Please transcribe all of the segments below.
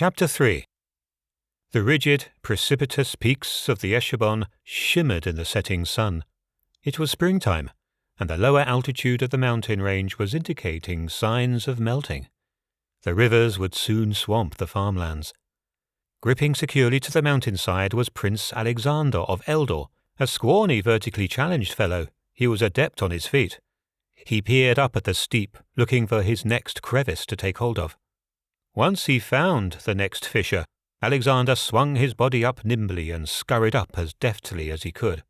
Chapter 3. The rigid, precipitous peaks of the Aschalon shimmered in the setting sun. It was springtime, and the lower altitude of the mountain range was indicating signs of melting. The rivers would soon swamp the farmlands. Gripping securely to the mountainside was Prince Alexander of Eldor, a scrawny, vertically challenged fellow. He was adept on his feet. He peered up at the steep, looking for his next crevice to take hold of. Once he found the next fissure, Alexander swung his body up nimbly and scurried up as deftly as he could.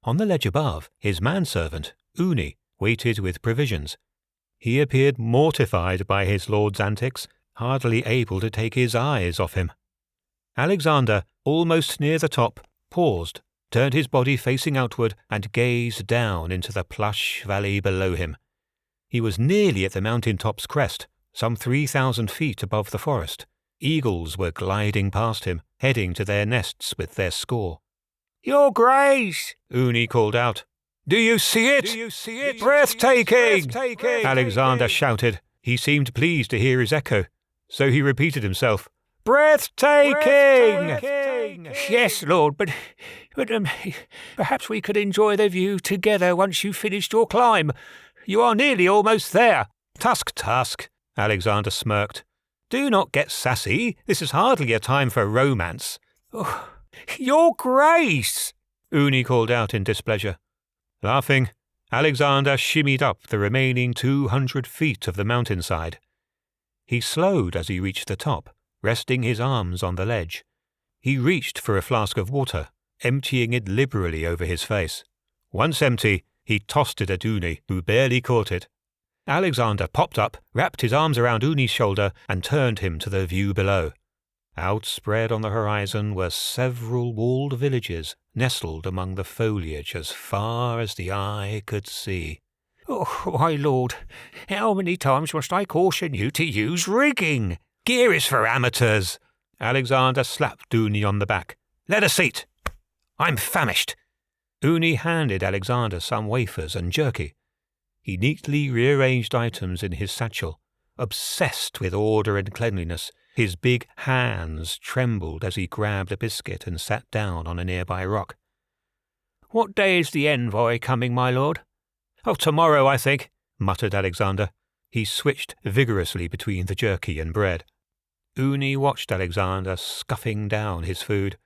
On the ledge above, his manservant, Uni, waited with provisions. He appeared mortified by his lord's antics, hardly able to take his eyes off him. Alexander, almost near the top, paused, turned his body facing outward, and gazed down into the plush valley below him. He was nearly at the mountain top's crest, some 3,000 feet above the forest. Eagles were gliding past him, heading to their nests with their score. "Your Grace!" Uni called out. "Do you see it? Breathtaking! Alexander shouted. He seemed pleased to hear his echo, so he repeated himself. Breathtaking! Yes, Lord, but perhaps we could enjoy the view together once you've finished your climb. You are nearly almost there." Tusk, Alexander smirked. "Do not get sassy. This is hardly a time for romance." "Oh, Your Grace!" Uni called out in displeasure. Laughing, Alexander shimmied up the remaining 200 feet of the mountainside. He slowed as he reached the top, resting his arms on the ledge. He reached for a flask of water, emptying it liberally over his face. Once empty, he tossed it at Uni, who barely caught it. Alexander popped up, wrapped his arms around Uni's shoulder, and turned him to the view below. Outspread on the horizon were several walled villages, nestled among the foliage as far as the eye could see. "Oh, my lord, how many times must I caution you to use rigging? Gear is for amateurs." Alexander slapped Uni on the back. "Let a seat. I'm famished." Uni handed Alexander some wafers and jerky. He neatly rearranged items in his satchel. Obsessed with order and cleanliness, his big hands trembled as he grabbed a biscuit and sat down on a nearby rock. "What day is the envoy coming, my lord?" "Oh, tomorrow, I think," muttered Alexander. He switched vigorously between the jerky and bread. Uni watched Alexander scuffing down his food.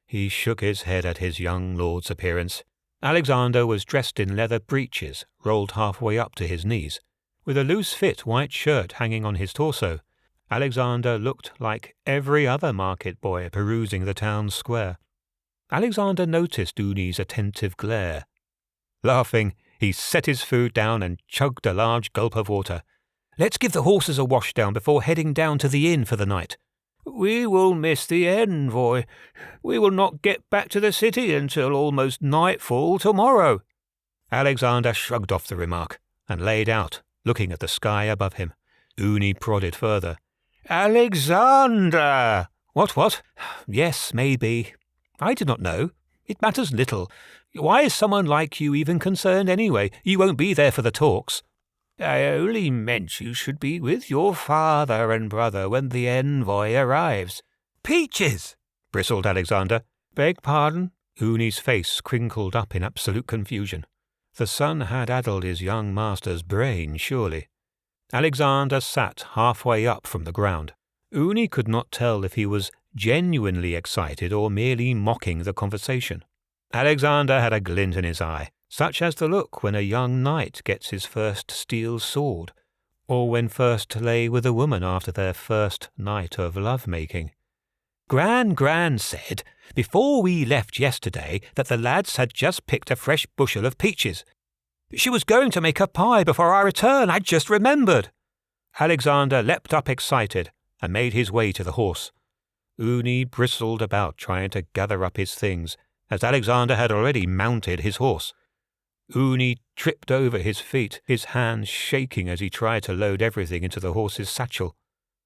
He shook his head at his young lord's appearance. Alexander was dressed in leather breeches, rolled halfway up to his knees. With a loose-fit white shirt hanging on his torso, Alexander looked like every other market boy perusing the town square. Alexander noticed Uni's attentive glare. Laughing, he set his food down and chugged a large gulp of water. "Let's give the horses a wash down before heading down to the inn for the night." "We will miss the envoy. We will not get back to the city until almost nightfall tomorrow." Alexander shrugged off the remark and laid out, looking at the sky above him. Uni prodded further. "Alexander!" What? Yes, maybe. I do not know. It matters little. Why is someone like you even concerned anyway? You won't be there for the talks." "I only meant you should be with your father and brother when the envoy arrives." "Peaches!" bristled Alexander. "Beg pardon?" Uni's face crinkled up in absolute confusion. The son had addled his young master's brain, surely. Alexander sat halfway up from the ground. Uni could not tell if he was genuinely excited or merely mocking the conversation. Alexander had a glint in his eye, such as the look when a young knight gets his first steel sword, or when first lay with a woman after their first night of love-making. Gran said, before we left yesterday, that the lads had just picked a fresh bushel of peaches. She was going to make a pie before our return, I just remembered." Alexander leapt up excited and made his way to the horse. Uni bristled about trying to gather up his things, as Alexander had already mounted his horse. Uni tripped over his feet, his hands shaking as he tried to load everything into the horse's satchel.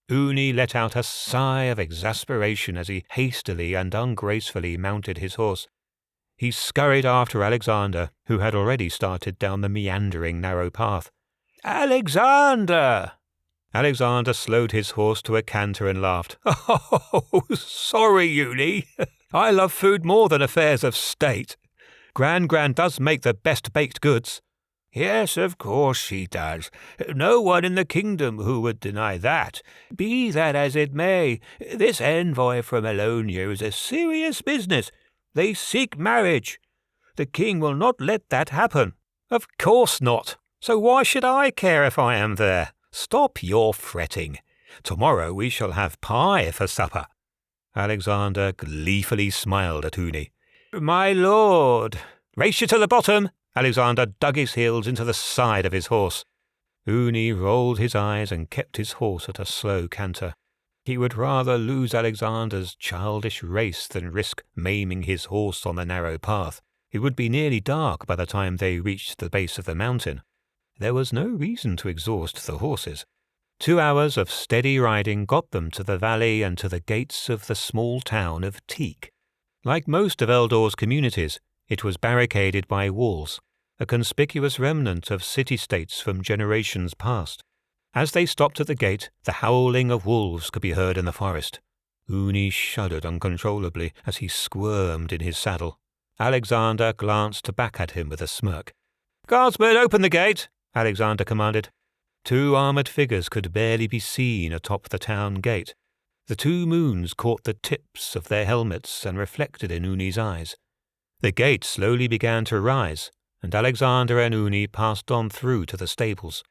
Uni let out a sigh of exasperation as he hastily and ungracefully mounted his horse. He scurried after Alexander, who had already started down the meandering narrow path. "Alexander!" Alexander slowed his horse to a canter and laughed. Oh, sorry, Uni. I love food more than affairs of state. Gran does make the best baked goods. Yes, of course she does. No one in the kingdom who would deny that. Be that as it may, this envoy from Alonia is a serious business. They seek marriage. The king will not let that happen. Of course not. So why should I care if I am there? Stop your fretting. Tomorrow we shall have pie for supper. Alexander gleefully smiled at Uni. My lord. Race you to the bottom. Alexander dug his heels into the side of his horse. Uni rolled his eyes and kept his horse at a slow canter. He would rather lose Alexander's childish race than risk maiming his horse on the narrow path. It would be nearly dark by the time they reached the base of the mountain. There was no reason to exhaust the horses. 2 hours of steady riding got them to the valley and to the gates of the small town of Teak. Like most of Eldor's communities, it was barricaded by walls, a conspicuous remnant of city-states from generations past. As they stopped at the gate, the howling of wolves could be heard in the forest. Uni shuddered uncontrollably as he squirmed in his saddle. Alexander glanced back at him with a smirk. "Guardsmen, open the gate!" Alexander commanded. 2 armoured figures could barely be seen atop the town gate. The 2 moons caught the tips of their helmets and reflected in Uni's eyes. The gate slowly began to rise, and Alexander and Uni passed on through to the stables.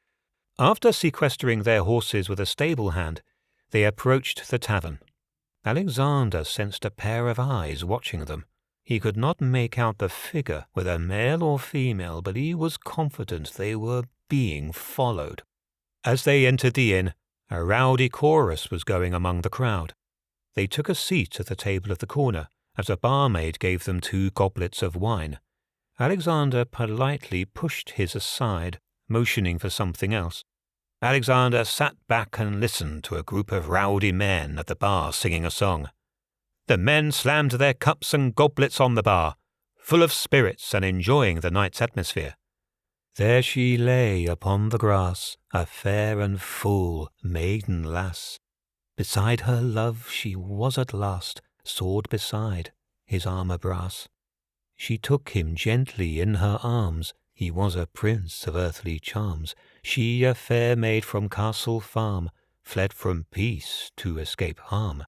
After sequestering their horses with a stable hand, they approached the tavern. Alexander sensed a pair of eyes watching them. He could not make out the figure, whether male or female, but he was confident they were being followed. As they entered the inn, a rowdy chorus was going among the crowd. They took a seat at the table of the corner, as a barmaid gave them 2 goblets of wine. Alexander politely pushed his aside, motioning for something else. Alexander sat back and listened to a group of rowdy men at the bar singing a song. The men slammed their cups and goblets on the bar, full of spirits and enjoying the night's atmosphere. There she lay upon the grass, a fair and full maiden lass. Beside her love she was at last, sword beside his armour brass. She took him gently in her arms, he was a prince of earthly charms. She a fair maid from castle farm, fled from peace to escape harm.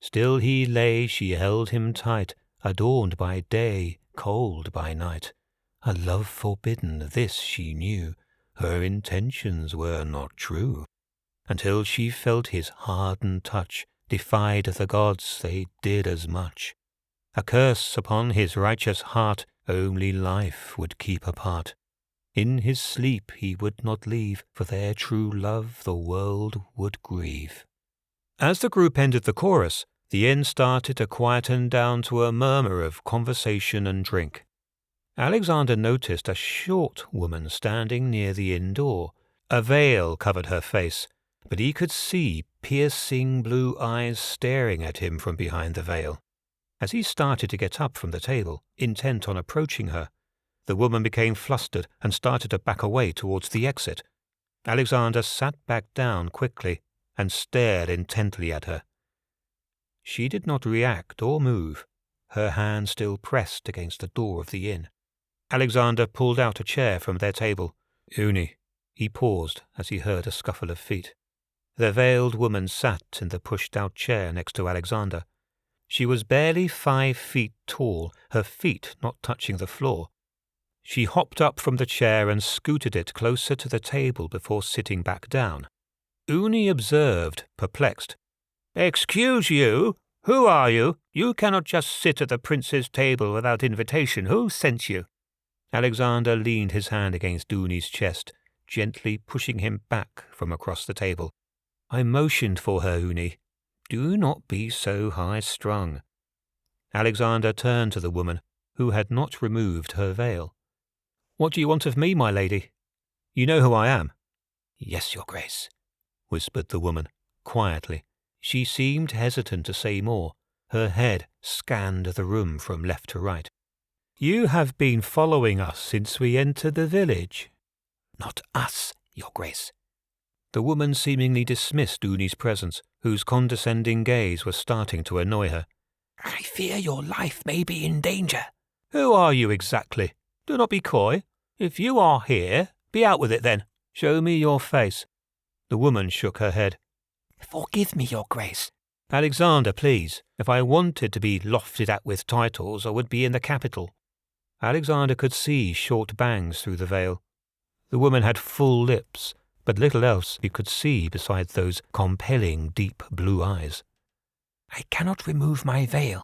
Still he lay, she held him tight, adorned by day, cold by night. A love forbidden, this she knew, her intentions were not true. Until she felt his hardened touch, defied the gods, they did as much. A curse upon his righteous heart, only life would keep apart. In his sleep he would not leave, for their true love the world would grieve. As the group ended the chorus, the inn started to quieten down to a murmur of conversation and drink. Alexander noticed a short woman standing near the inn door. A veil covered her face, but he could see piercing blue eyes staring at him from behind the veil. As he started to get up from the table, intent on approaching her, the woman became flustered and started to back away towards the exit. Alexander sat back down quickly and stared intently at her. She did not react or move, her hand still pressed against the door of the inn. Alexander pulled out a chair from their table. "Uni." He paused as he heard a scuffle of feet. The veiled woman sat in the pushed-out chair next to Alexander. She was barely 5 feet tall, her feet not touching the floor. She hopped up from the chair and scooted it closer to the table before sitting back down. Uni observed, perplexed. "Excuse you? Who are you? You cannot just sit at the prince's table without invitation. Who sent you?" Alexander leaned his hand against Uni's chest, gently pushing him back from across the table. "I motioned for her, Uni. Do not be so high-strung." Alexander turned to the woman, who had not removed her veil. "What do you want of me, my lady? You know who I am." "Yes, your grace," whispered the woman, quietly. She seemed hesitant to say more. Her head scanned the room from left to right. "You have been following us since we entered the village." "Not us, your grace." The woman seemingly dismissed Uni's presence, whose condescending gaze was starting to annoy her. I fear your life may be in danger. Who are you exactly? Do not be coy. If you are here, be out with it then. Show me your face. The woman shook her head. Forgive me, your grace. Alexander, please. If I wanted to be lofted at with titles, I would be in the capital. Alexander could see short bangs through the veil. The woman had full lips, but little else he could see besides those compelling deep blue eyes. I cannot remove my veil.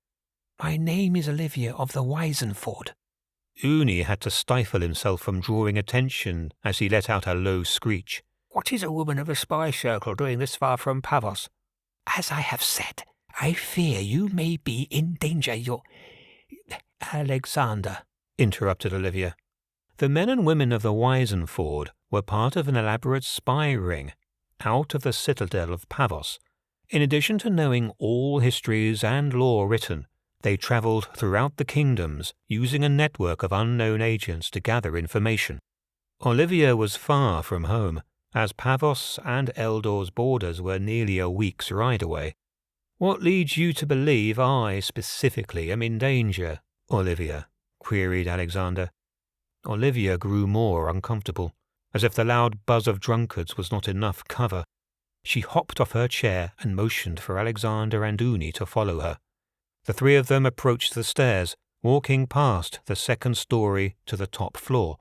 My name is Olivia of the Wisenford. Uni had to stifle himself from drawing attention as he let out a low screech. What is a woman of a spy circle doing this far from Pavos? As I have said, I fear you may be in danger, your... Alexander, interrupted Olivia. The men and women of the Wisenford were part of an elaborate spy ring out of the citadel of Pavos. In addition to knowing all histories and lore written, they travelled throughout the kingdoms using a network of unknown agents to gather information. Olivia was far from home, as Pavos and Eldor's borders were nearly a week's ride away. What leads you to believe I specifically am in danger, Olivia? Queried Alexander. Olivia grew more uncomfortable, as if the loud buzz of drunkards was not enough cover. She hopped off her chair and motioned for Alexander and Uni to follow her. The three of them approached the stairs, walking past the second story to the top floor.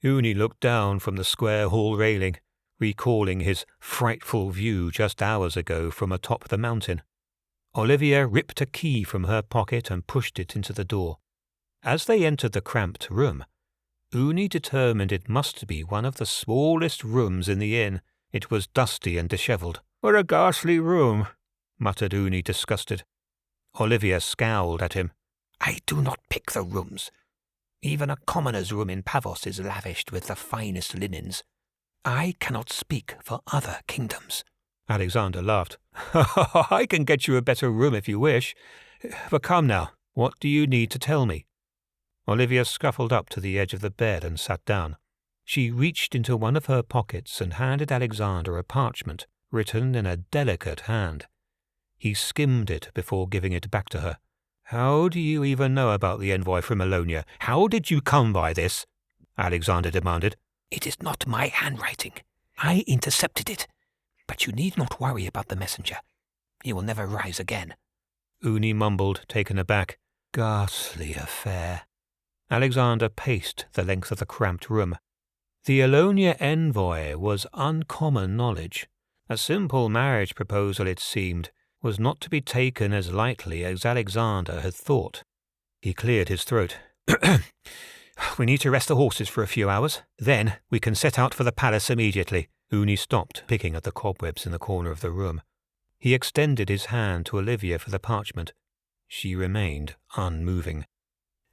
Uni looked down from the square hall railing, recalling his frightful view just hours ago from atop the mountain. Olivia ripped a key from her pocket and pushed it into the door. As they entered the cramped room, Uni determined it must be one of the smallest rooms in the inn. It was dusty and dishevelled. What a ghastly room, muttered Uni, disgusted. Olivia scowled at him. I do not pick the rooms. Even a commoner's room in Pavos is lavished with the finest linens. I cannot speak for other kingdoms. Alexander laughed. I can get you a better room if you wish. But come now, what do you need to tell me? Olivia scuffled up to the edge of the bed and sat down. She reached into one of her pockets and handed Alexander a parchment, written in a delicate hand. He skimmed it before giving it back to her. How do you even know about the envoy from Alonia? How did you come by this? Alexander demanded. It is not my handwriting. I intercepted it. But you need not worry about the messenger. He will never rise again. Uni mumbled, taken aback. Ghastly affair. Alexander paced the length of the cramped room. The Alonia envoy was uncommon knowledge. A simple marriage proposal, it seemed, was not to be taken as lightly as Alexander had thought. He cleared his throat. We need to rest the horses for a few hours. Then we can set out for the palace immediately. Uni stopped, picking at the cobwebs in the corner of the room. He extended his hand to Olivia for the parchment. She remained unmoving.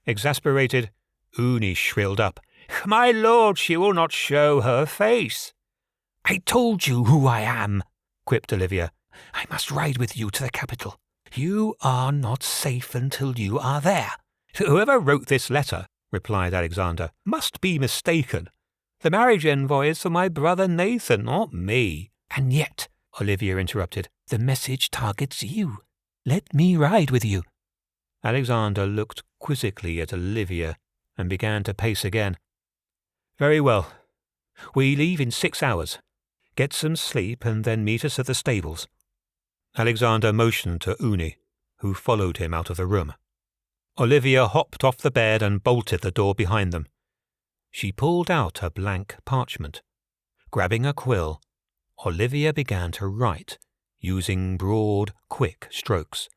Exasperated, Uni shrilled up. My lord, she will not show her face. I told you who I am, quipped Olivia. I must ride with you to the capital. You are not safe until you are there. Whoever wrote this letter, replied Alexander, must be mistaken. The marriage envoy is for my brother Nathan, not me. And yet, Olivia interrupted, the message targets you. Let me ride with you. Alexander looked quizzically at Olivia and began to pace again. Very well. We leave in 6 hours. Get some sleep and then meet us at the stables. Alexander motioned to Uni, who followed him out of the room. Olivia hopped off the bed and bolted the door behind them. She pulled out a blank parchment. Grabbing a quill, Olivia began to write, using broad, quick strokes.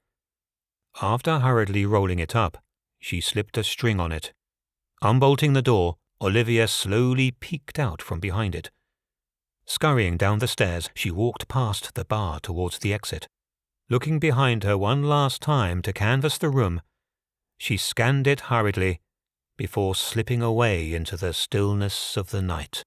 After hurriedly rolling it up, she slipped a string on it. Unbolting the door, Olivia slowly peeked out from behind it. Scurrying down the stairs, she walked past the bar towards the exit. Looking behind her one last time to canvass the room, she scanned it hurriedly before slipping away into the stillness of the night.